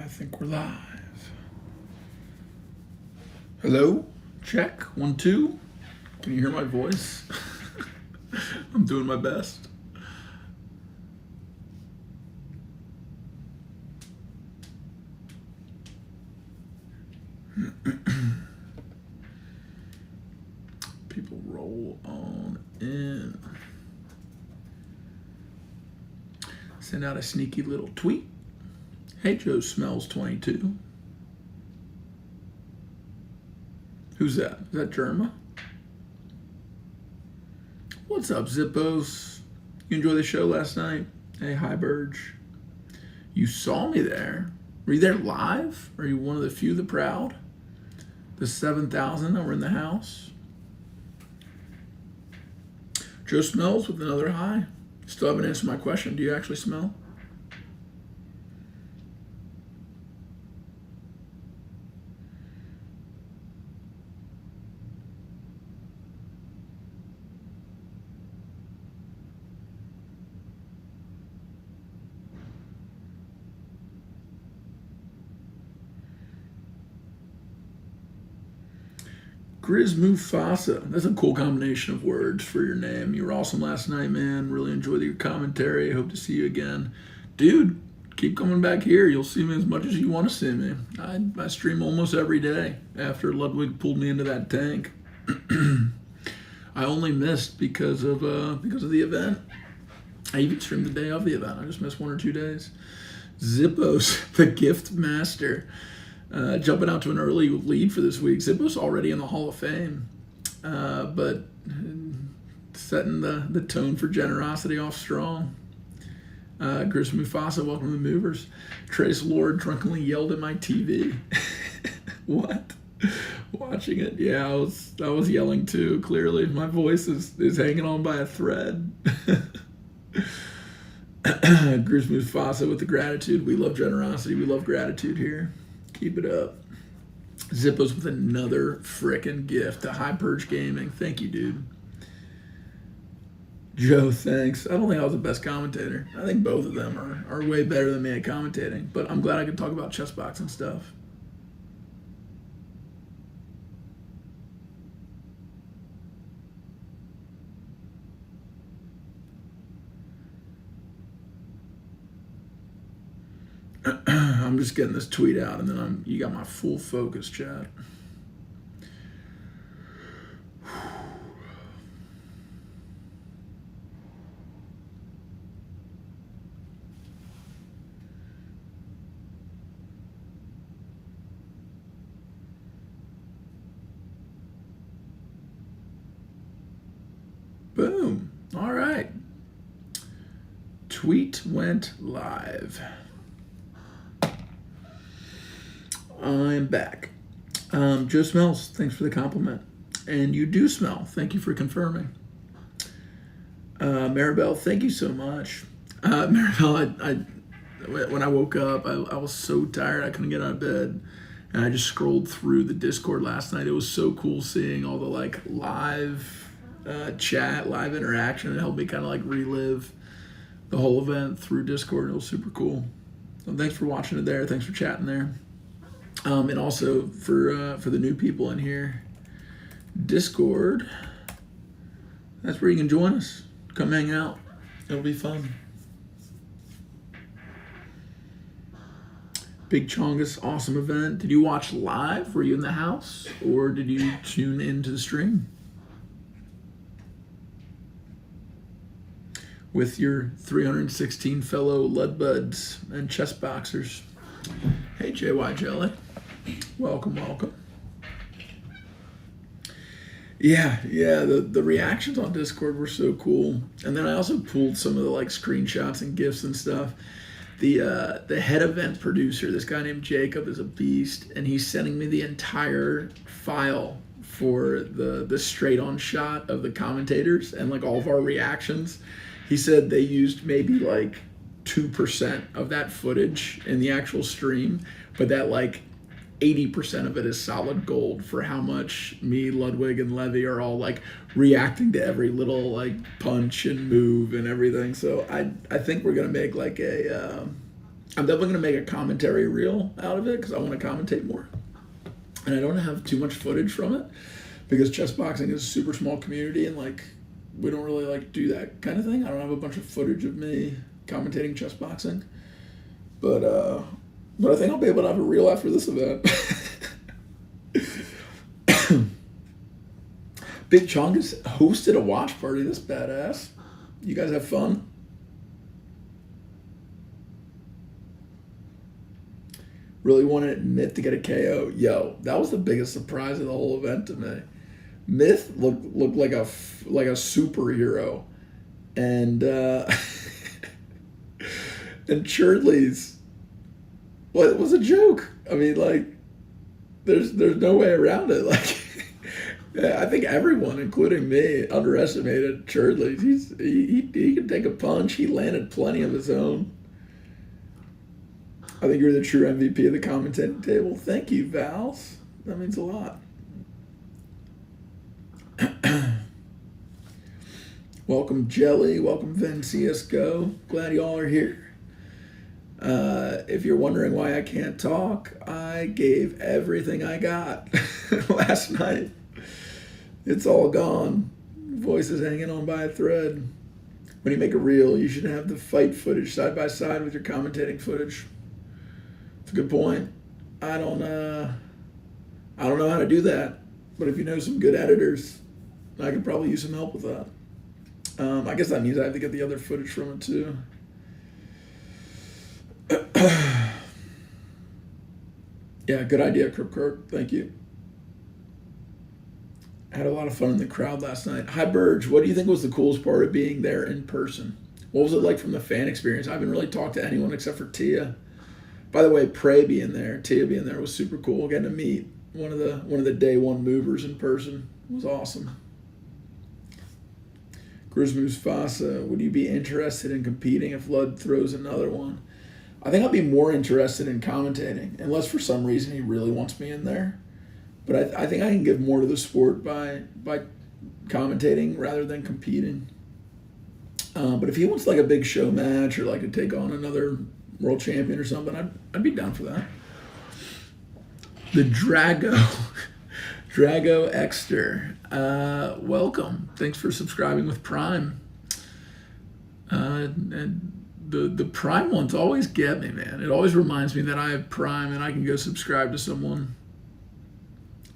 I think we're live. Hello? Check. 1, 2. Can you hear my voice? I'm doing my best. People roll on in. Send out a sneaky little tweet. Hey, Joe Smells 22. Who's that? Is that Germa? What's up, Zippos? You enjoy the show last night? Hey, hi, Burge. You saw me there. Were you there live? Are you one of the few, the proud? The 7,000 that were in the house? Joe Smells with another hi. Still haven't answered my question. Do you actually smell? Grizz Mufasa. That's a cool combination of words for your name. You were awesome last night, man. Really enjoyed your commentary. Hope to see you again. Dude, keep coming back here. You'll see me as much as you want to see me. I stream almost every day after Ludwig pulled me into that tank. I only missed because of the event. I even streamed the day of the event. I just missed 1 or 2 days. Zippos, the gift master. Jumping out to an early lead for this week. Zippo's already in the Hall of Fame, but setting the tone for generosity off strong. Chris Mufasa, welcome to the Movers. Trace Lord drunkenly yelled at my TV. What? Watching it, yeah, I was yelling too. Clearly, my voice is hanging on by a thread. Chris Mufasa with the gratitude. We love generosity. We love gratitude here. Keep it up. Zippos with another frickin' gift to High Purge Gaming. Thank you, dude. Joe, thanks. I don't think I was the best commentator. I think both of them are way better than me at commentating. But I'm glad I could talk about chess boxing stuff. I'm just getting this tweet out, and then you got my full focus, chat. Boom. All right. Tweet went live. I'm back. Joe Smells, thanks for the compliment. And you do smell. Thank you for confirming. Maribel, thank you so much. Maribel, when I woke up, I was so tired I couldn't get out of bed. And I just scrolled through the Discord last night. It was so cool seeing all the live chat, live interaction. It helped me kind of relive the whole event through Discord. It was super cool. So thanks for watching it there. Thanks for chatting there. And also for the new people in here, Discord, that's where you can join us. Come hang out. It'll be fun. Big Chongus, awesome event. Did you watch live? Were you in the house? Or did you tune into the stream? With your 316 fellow Ludbuds and chess boxers. Hey, JY Jelly. Welcome. Yeah, the reactions on Discord were so cool. And then I also pulled some of the screenshots and GIFs and stuff. The head event producer, this guy named Jacob, is a beast, and he's sending me the entire file for the straight on shot of the commentators and all of our reactions. He said they used maybe 2% of that footage in the actual stream, but that 80% of it is solid gold for how much me, Ludwig, and Levy are all reacting to every little punch and move and everything. So I think we're gonna make I'm definitely going to make a commentary reel out of it because I want to commentate more. And I don't have too much footage from it because chess boxing is a super small community and like we don't really like do that kind of thing. I don't have a bunch of footage of me commentating chess boxing. But I think I'll be able to have a reel after this event. Big Chongus hosted a watch party. That's badass. You guys have fun? Really wanted Myth to get a KO. Yo, that was the biggest surprise of the whole event to me. Myth looked like a superhero, and and Churdley's, well, it was a joke. I mean, like, there's no way around it. Like, yeah, I think everyone, including me, underestimated Churdley. He can take a punch. He landed plenty of his own. I think you're the true MVP of the commentating table. Thank you, Vals. That means a lot. Welcome, Jelly. Welcome, Ven CSGO. Glad you all are here. If you're wondering why I can't talk, I gave everything I got last night. It's all gone. Voice is hanging on by a thread. When you make a reel, you should have the fight footage side by side with your commentating footage. It's a good point. I don't know how to do that, but if you know some good editors, I could probably use some help with that. I guess that means I have to get the other footage from it too. Yeah, good idea, Kirk. Thank you. I had a lot of fun in the crowd last night. Hi, Burge. What do you think was the coolest part of being there in person? What was it like from the fan experience? I haven't really talked to anyone except for Tia. By the way, Tia being there was super cool. Getting to meet one of the day one movers in person was awesome. Grismus Fasa, would you be interested in competing if Lud throws another one? I think I'll be more interested in commentating, unless for some reason he really wants me in there. But I think I can give more to the sport by commentating rather than competing. But if he wants like a big show match or like to take on another world champion or something, I'd be down for that. The Drago Exter, welcome. Thanks for subscribing with Prime. And the Prime ones always get me, man. It always reminds me that I have Prime and I can go subscribe to someone.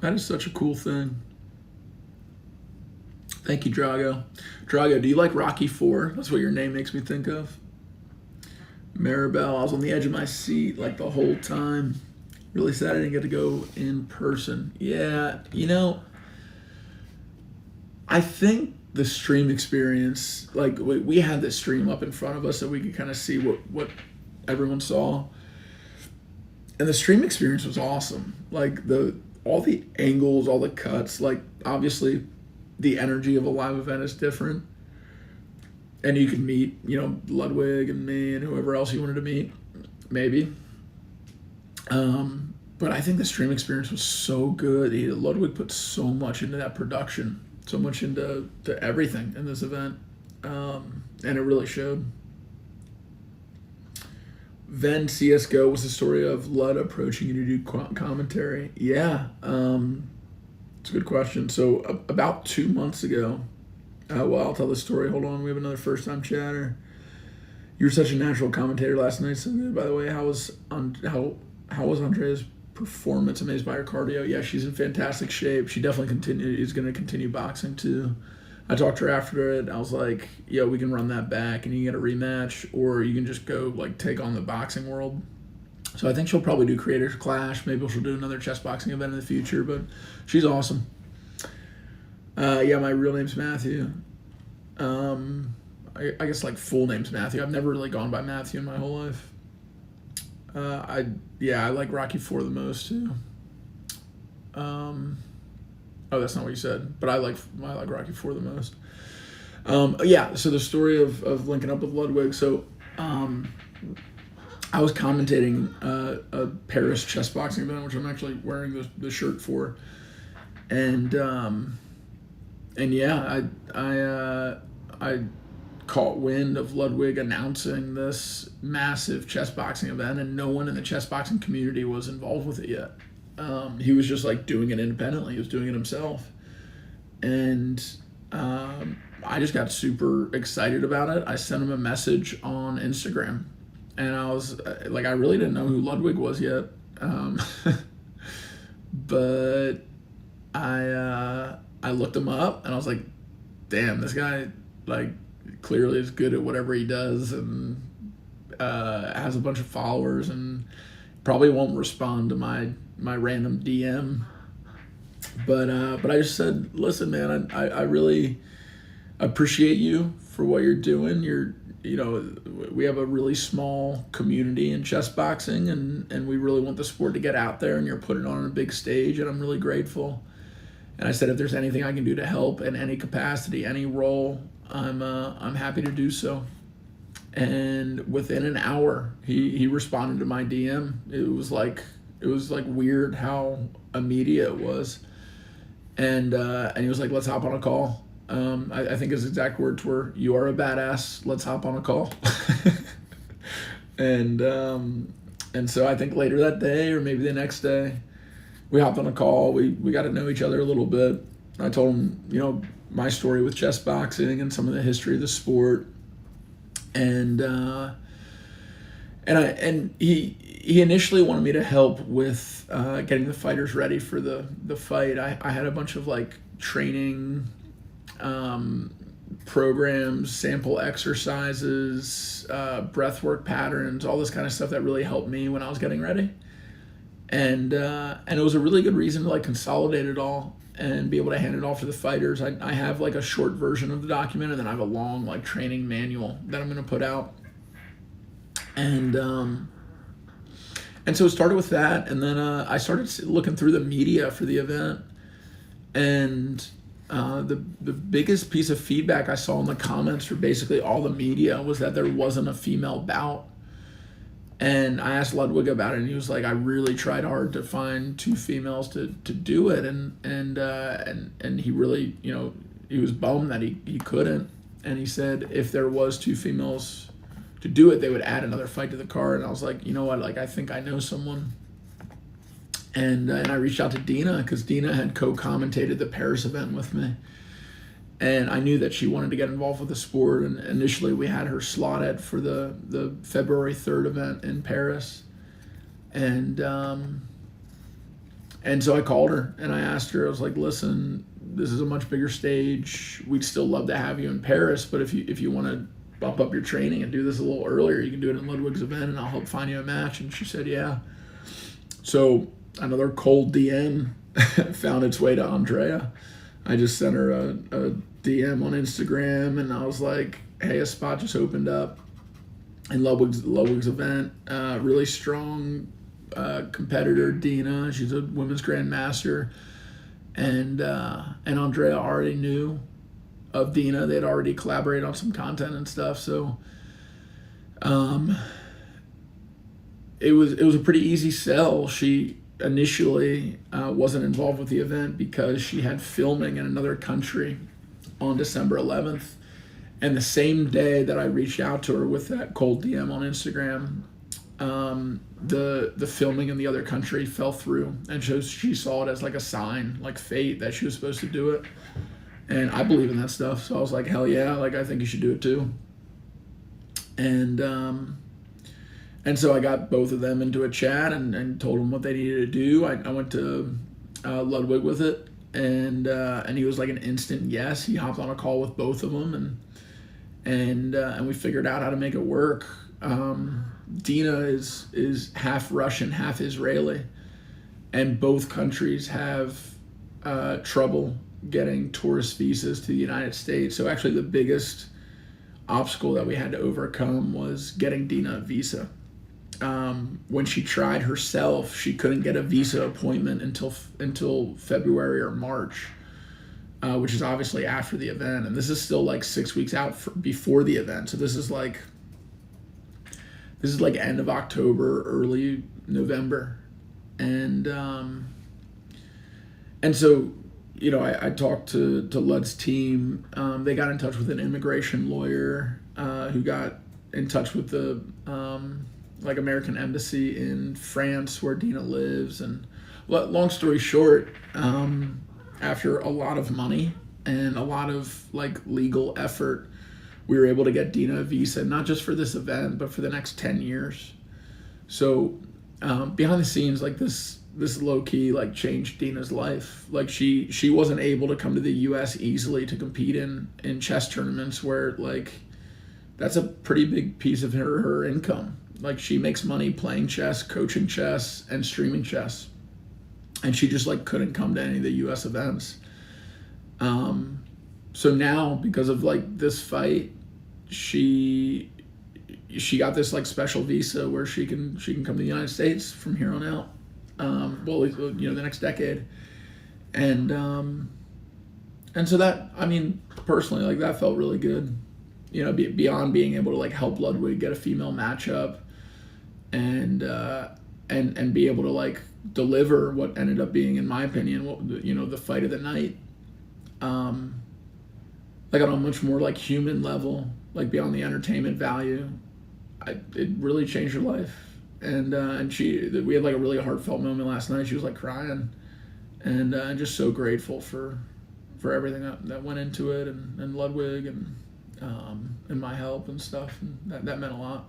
That is such a cool thing. Thank you, Drago. Drago, do you like Rocky IV? That's what your name makes me think of. Maribel, I was on the edge of my seat like the whole time. Really sad I didn't get to go in person. Yeah, I think the stream experience, like we had this stream up in front of us so we could kind of see what everyone saw. And the stream experience was awesome. Like all the angles, all the cuts, like obviously the energy of a live event is different. And you could meet, Ludwig and me and whoever else you wanted to meet, maybe. But I think the stream experience was so good. Ludwig put so much into that production, so much into everything in this event. And it really showed. Ven CSGO was the story of Lud approaching you to do commentary. Yeah, it's a good question. So about 2 months ago, I'll tell the story. Hold on, we have another first-time chatter. You were such a natural commentator last night. So good. By the way, how was Andrea's performance? Amazed by her cardio. Yeah, she's in fantastic shape. She definitely is going to continue boxing too. I talked to her after it. I was like, yo, we can run that back and you can get a rematch, or you can just go like take on the boxing world. So I think she'll probably do Creators Clash. Maybe she'll do another chess boxing event in the future, but she's awesome. Yeah, my real name's Matthew. I guess like full name's Matthew. I've never really gone by Matthew in my whole life. I like Rocky IV the most too. Oh, that's not what you said, but I like Rocky IV the most. Yeah, so the story of linking up with Ludwig. So I was commentating a Paris chess boxing event, which I'm actually wearing the shirt for, and yeah, I caught wind of Ludwig announcing this massive chess boxing event, and no one in the chess boxing community was involved with it yet. He was just like doing it independently. He was doing it himself. And I just got super excited about it. I sent him a message on Instagram, and I was like, I really didn't know who Ludwig was yet. But I looked him up, and I was like, damn, this guy like clearly is good at whatever he does, and has a bunch of followers, and probably won't respond to my random DM. But I just said, listen, man, I really appreciate you for what you're doing. We have a really small community in chess boxing, and we really want the sport to get out there, and you're putting it on a big stage, and I'm really grateful. And I said, if there's anything I can do to help in any capacity, any role, I'm happy to do so. And within an hour, he responded to my DM. It was like weird how immediate it was. And he was like, let's hop on a call. I think his exact words were, "You are a badass. Let's hop on a call." And so I think later that day, or maybe the next day, we hopped on a call. We got to know each other a little bit. I told him, my story with chess boxing and some of the history of the sport. And he initially wanted me to help with getting the fighters ready for the fight. I had a bunch of like training programs, sample exercises, breathwork patterns, all this kind of stuff that really helped me when I was getting ready. And it was a really good reason to like consolidate it all and be able to hand it off to the fighters. I have like a short version of the document, and then I have a long like training manual that I'm going to put out. And so it started with that, and then I started looking through the media for the event, and the biggest piece of feedback I saw in the comments for basically all the media was that there wasn't a female bout. And I asked Ludwig about it, and he was like, I really tried hard to find two females to do it, and he really, he was bummed that he couldn't. And he said if there was two females to do it, they would add another fight to the card. And I was like, you know what, like I think I know someone. And I reached out to Dina, because Dina had co-commentated the Paris event with me. And I knew that she wanted to get involved with the sport, and initially we had her slotted for the February 3rd event in Paris. And so I called her, and I asked her, I was like, listen, this is a much bigger stage. We'd still love to have you in Paris, but if you want to bump up your training and do this a little earlier, you can do it in Ludwig's event, and I'll help find you a match. And she said, yeah. So another cold DM found its way to Andrea. I just sent her a DM on Instagram, and I was like, hey, a spot just opened up in Ludwig's event. Really strong competitor, Dina. She's a women's grandmaster. And Andrea already knew of Dina. They'd already collaborated on some content and stuff. So it was a pretty easy sell. She initially wasn't involved with the event because she had filming in another country on December 11th. And the same day that I reached out to her with that cold DM on Instagram, the filming in the other country fell through, and she saw it as like a sign, like fate, that she was supposed to do it. And I believe in that stuff, so I was like, hell yeah, like I think you should do it too. And so I got both of them into a chat and told them what they needed to do. I went to Ludwig with it, and he was like an instant yes. He hopped on a call with both of them, and we figured out how to make it work. Dina is half Russian, half Israeli, and both countries have trouble getting tourist visas to the United States. So actually the biggest obstacle that we had to overcome was getting Dina a visa. When she tried herself, she couldn't get a visa appointment until February or March, which is obviously after the event. And this is still like 6 weeks out before the event. So this is like end of October, early November. And so, I talked to Lud's team. They got in touch with an immigration lawyer, who got in touch with the like American embassy in France where Dina lives. And long story short, after a lot of money and a lot of like legal effort, we were able to get Dina a visa, not just for this event, but for the next 10 years. So behind the scenes, like this low key like changed Dina's life. Like she wasn't able to come to the US easily to compete in chess tournaments where like that's a pretty big piece of her income. Like she makes money playing chess, coaching chess, and streaming chess. And she just like couldn't come to any of the US events. So now because of like this fight, she got this like special visa where she can come to the United States from here on out. Well, you know, the next decade. And so that, I mean, personally, like that felt really good, you know, beyond being able to like help Ludwig get a female matchup and be able to like deliver what ended up being, in my opinion, you know, the fight of the night. Like on a much more like human level, like beyond the entertainment value, it really changed her life. And we had like a really heartfelt moment last night. She was like crying, and just so grateful for everything that went into it, and Ludwig and my help and stuff, and that meant a lot.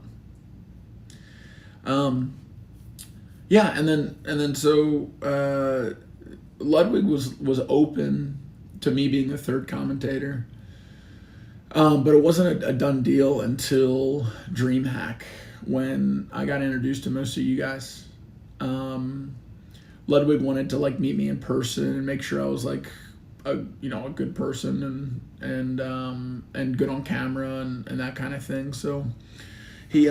Yeah, and then so Ludwig was open to me being the third commentator, but it wasn't a done deal until DreamHack, when I got introduced to most of you guys. Ludwig wanted to like meet me in person and make sure I was like a good person and good on camera and that kind of thing. So he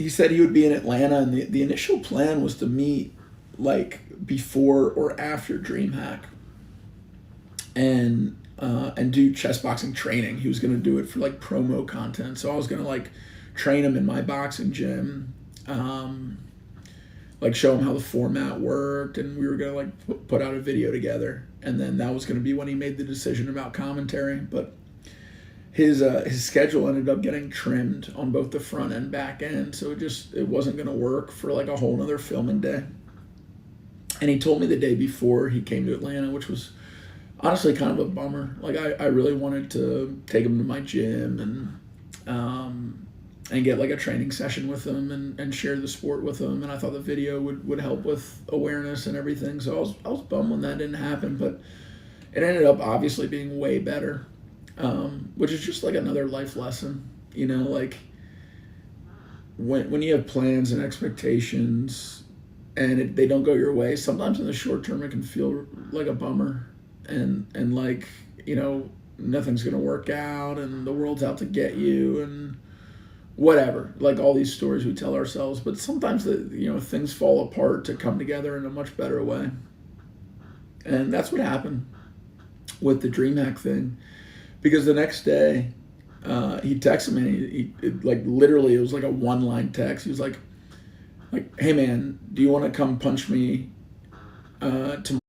said he would be in Atlanta, and the initial plan was to meet like before or after DreamHack and do chess boxing training. He was going to do it for like promo content. So I was going to like train him in my boxing gym, like show him how the format worked, and we were going to like put out a video together. And then that was going to be when he made the decision about commentary. But his schedule ended up getting trimmed on both the front and back end, so it wasn't going to work for like a whole nother filming day. And he told me the day before he came to Atlanta, which was honestly kind of a bummer. Like I really wanted to take him to my gym and get like a training session with him and share the sport with him. And I thought the video would help with awareness and everything. So I was bummed when that didn't happen, but it ended up obviously being way better, which is just like another life lesson, you know, like when you have plans and expectations and they don't go your way, sometimes in the short term it can feel like a bummer and like, you know, nothing's going to work out and the world's out to get you and whatever, like all these stories we tell ourselves. But sometimes things fall apart to come together in a much better way. And that's what happened with the DreamHack thing, because the next day he texted me. Like literally it was like a one-line text. He was like, hey man, do you want to come punch me tomorrow